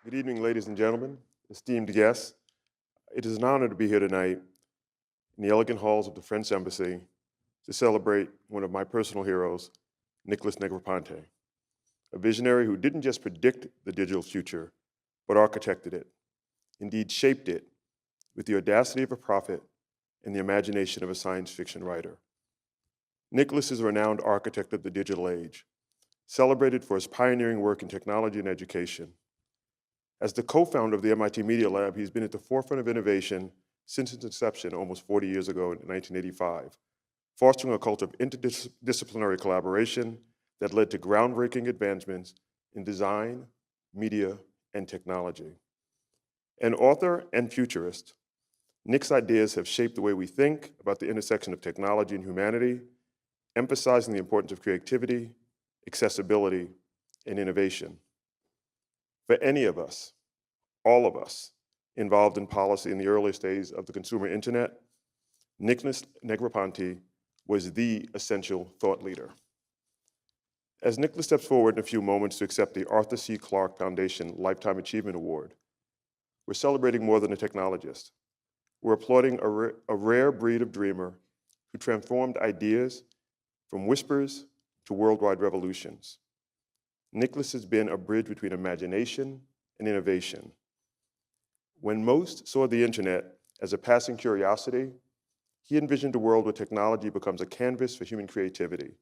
Good evening, ladies and gentlemen, esteemed guests. It is an honor to be here tonight in the elegant halls of the French Embassy to celebrate one of my personal heroes, Nicholas Negroponte, a visionary who didn't just predict the digital future, but architected it, indeed shaped it with the audacity of a prophet and the imagination of a science fiction writer. Nicholas is a renowned architect of the digital age, celebrated for his pioneering work in technology and education. As the co-founder of the MIT Media Lab, he's been at the forefront of innovation since its inception almost 40 years ago in 1985, fostering a culture of interdisciplinary collaboration that led to groundbreaking advancements in design, media, and technology. An author and futurist, Nick's ideas have shaped the way we think about the intersection of technology and humanity, emphasizing the importance of creativity, accessibility, and innovation. For any of us, all of us, involved in policy in the earliest days of the consumer internet, Nicholas Negroponte was the essential thought leader. As Nicholas steps forward in a few moments to accept the Arthur C. Clarke Foundation Lifetime Achievement Award, we're celebrating more than a technologist. We're applauding a rare breed of dreamer who transformed ideas from whispers to worldwide revolutions. Nicholas has been a bridge between imagination and innovation. When most saw the internet as a passing curiosity, he envisioned a world where technology becomes a canvas for human creativity,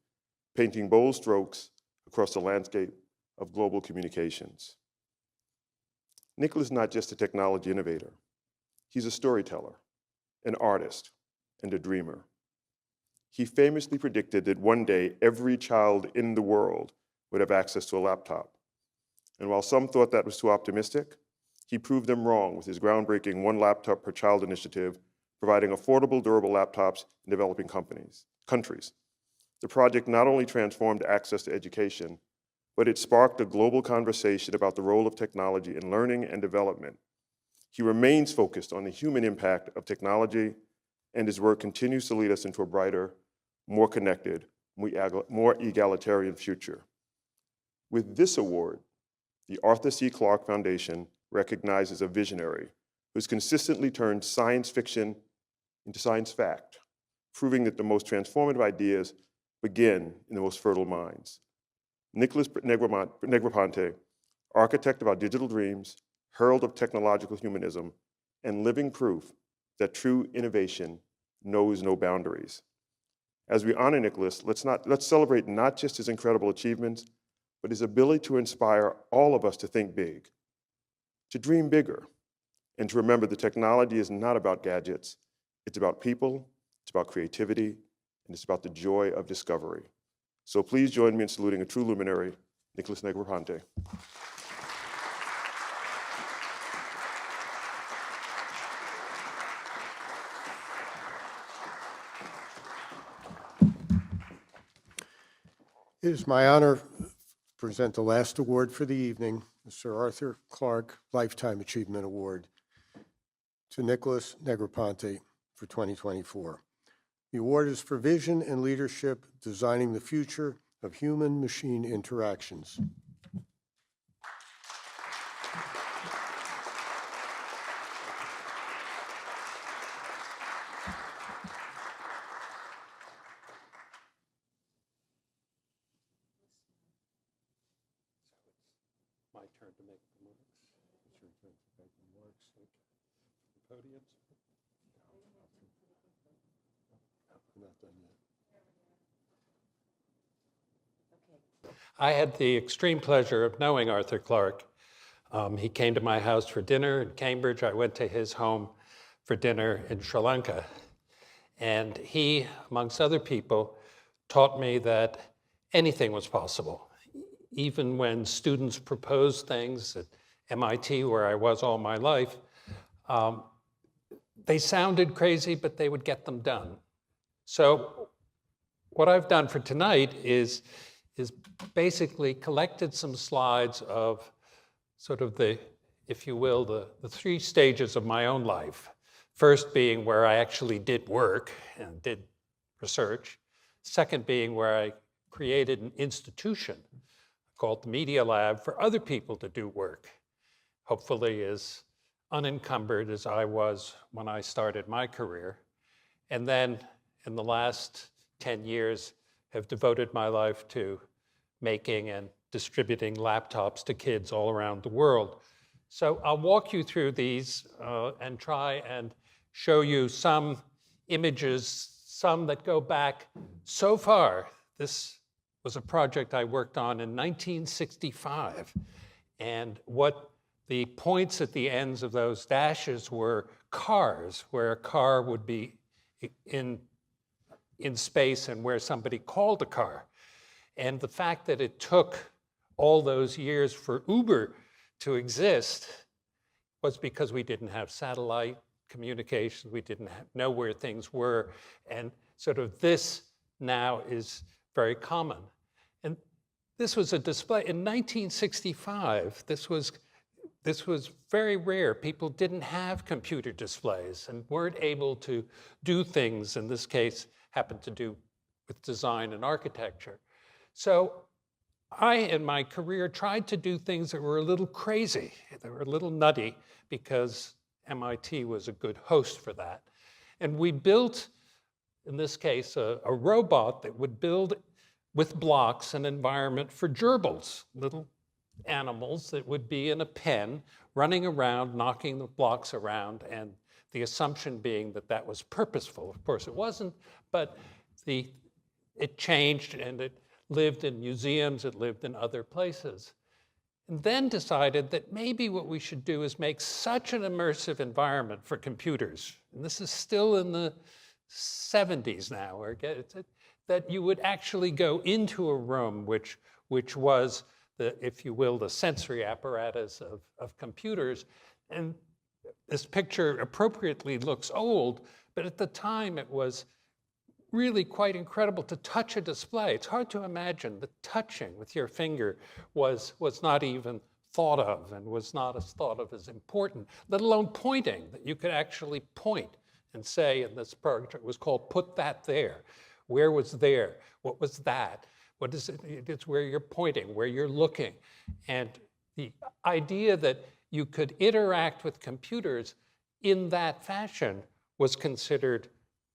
painting bold strokes across the landscape of global communications. Nicholas is not just a technology innovator. He's a storyteller, an artist, and a dreamer. He famously predicted that one day every child in the world would have access to a laptop. And while some thought that was too optimistic, he proved them wrong with his groundbreaking One Laptop Per Child initiative, providing affordable, durable laptops in developing countries. The project not only transformed access to education, but it sparked a global conversation about the role of technology in learning and development. He remains focused on the human impact of technology, and his work continues to lead us into a brighter, more connected, more egalitarian future. With this award, the Arthur C. Clarke Foundation recognizes a visionary who's consistently turned science fiction into science fact, proving that the most transformative ideas begin in the most fertile minds. Nicholas Negroponte, architect of our digital dreams, herald of technological humanism, and living proof that true innovation knows no boundaries. As we honor Nicholas, let's celebrate not just his incredible achievements, but his ability to inspire all of us to think big, to dream bigger, and to remember that technology is not about gadgets. It's about people, it's about creativity, and it's about the joy of discovery. So please join me in saluting a true luminary, Nicholas Negroponte. It is my honor to present the last award for the evening, the Sir Arthur Clarke Lifetime Achievement Award, to Nicholas Negroponte for 2024. The award is for vision and leadership designing the future of human-machine interactions. My turn to make remarks. It's your turn to make remarks. Podiums. I'm not done yet. I had the extreme pleasure of knowing Arthur Clarke. He came to my house for dinner in Cambridge. I went to his home for dinner in Sri Lanka. And he, amongst other people, taught me that anything was possible. Even when students proposed things at MIT, where I was all my life, they sounded crazy, but they would get them done. So what I've done for tonight is basically collected some slides of sort of the, if you will, the three stages of my own life. First being where I actually did work and did research. Second being where I created an institution called the Media Lab for other people to do work. hopefully as unencumbered as I was when I started my career. And then in the last 10 years, have devoted my life to making and distributing laptops to kids all around the world. So I'll walk you through these and try and show you some images, some that go back so far. This was a project I worked on in 1965. And what the points at the ends of those dashes were cars, where a car would be in space and where somebody called a car. And the fact that it took all those years for Uber to exist was because we didn't have satellite communications, we didn't know where things were, and sort of this now is very common. And this was a display in 1965. This was very rare. People didn't have computer displays and weren't able to do things, in this case, happened to do with design and architecture. So I, in my career, tried to do things that were a little crazy. They were a little nutty because MIT was a good host for that. And we built, in this case, a robot that would build with blocks an environment for gerbils, little animals that would be in a pen, running around, knocking the blocks around, and the assumption being that that was purposeful. Of course, it wasn't, but it changed, and it lived in museums, it lived in other places. And then decided that maybe what we should do is make such an immersive environment for computers, and this is still in the 70s now, that you would actually go into a room which was if you will, the sensory apparatus of computers. And this picture appropriately looks old, but at the time it was really quite incredible to touch a display. It's hard to imagine that touching with your finger was not even thought of and was not as thought of as important, let alone pointing, that you could actually point and say, in this project, it was called Put That There. Where was there? What was that? What is it? It's where you're pointing, where you're looking. And the idea that you could interact with computers in that fashion was considered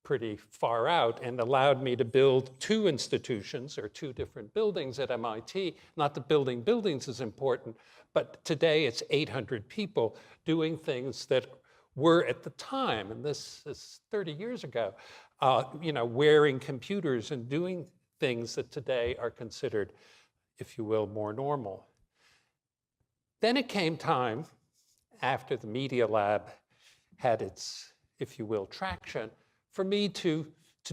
pretty far out and allowed me to build 2 institutions or 2 different buildings at MIT. Not that building buildings is important, but today it's 800 people doing things that were at the time, and this is 30 years ago, wearing computers and doing things that today are considered, if you will, more normal. Then it came time, after the Media Lab had its, if you will, traction, for me to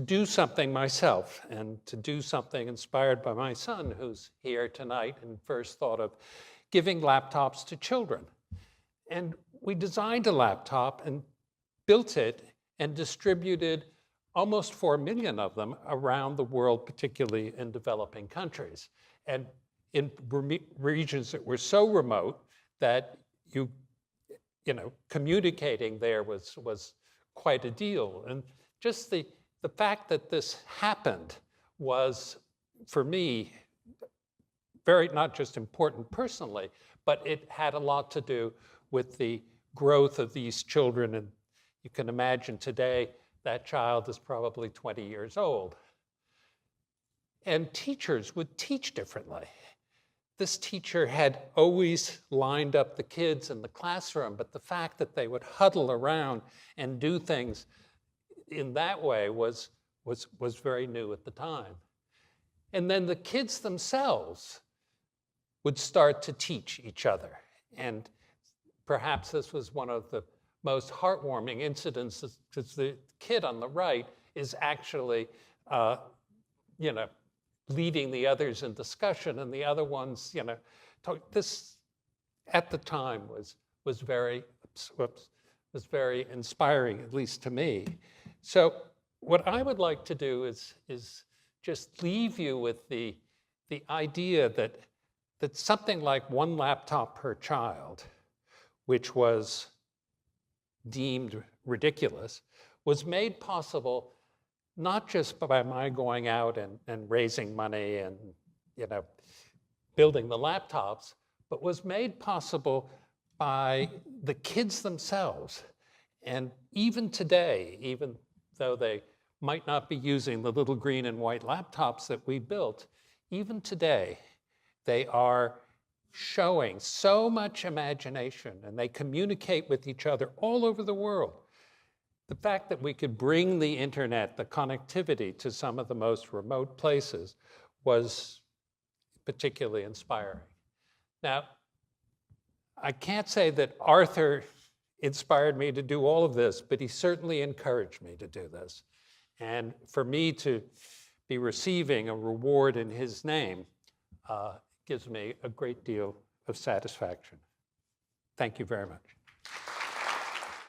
do something myself and to do something inspired by my son, who's here tonight and first thought of giving laptops to children. And we designed a laptop and built it and distributed almost 4 million of them around the world, particularly in developing countries. And in regions that were so remote that communicating there was quite a deal. And just the fact that this happened was, for me, very not just important personally, but it had a lot to do with the growth of these children. And you can imagine today, that child is probably 20 years old. And teachers would teach differently. This teacher had always lined up the kids in the classroom, but the fact that they would huddle around and do things in that way was very new at the time. And then the kids themselves would start to teach each other. And perhaps this was one of the most heartwarming incidents, because the kid on the right is actually, leading the others in discussion, and the other ones, this at the time was very inspiring, at least to me. So what I would like to do is just leave you with the idea that something like 1 laptop per child, which was deemed ridiculous, was made possible not just by my going out and raising money and building the laptops, but was made possible by the kids themselves. And even today, even though they might not be using the little green and white laptops that we built, even today, they are showing so much imagination, and they communicate with each other all over the world. The fact that we could bring the internet, the connectivity to some of the most remote places was particularly inspiring. Now, I can't say that Arthur inspired me to do all of this, but he certainly encouraged me to do this. And for me to be receiving a reward in his name gives me a great deal of satisfaction. Thank you very much.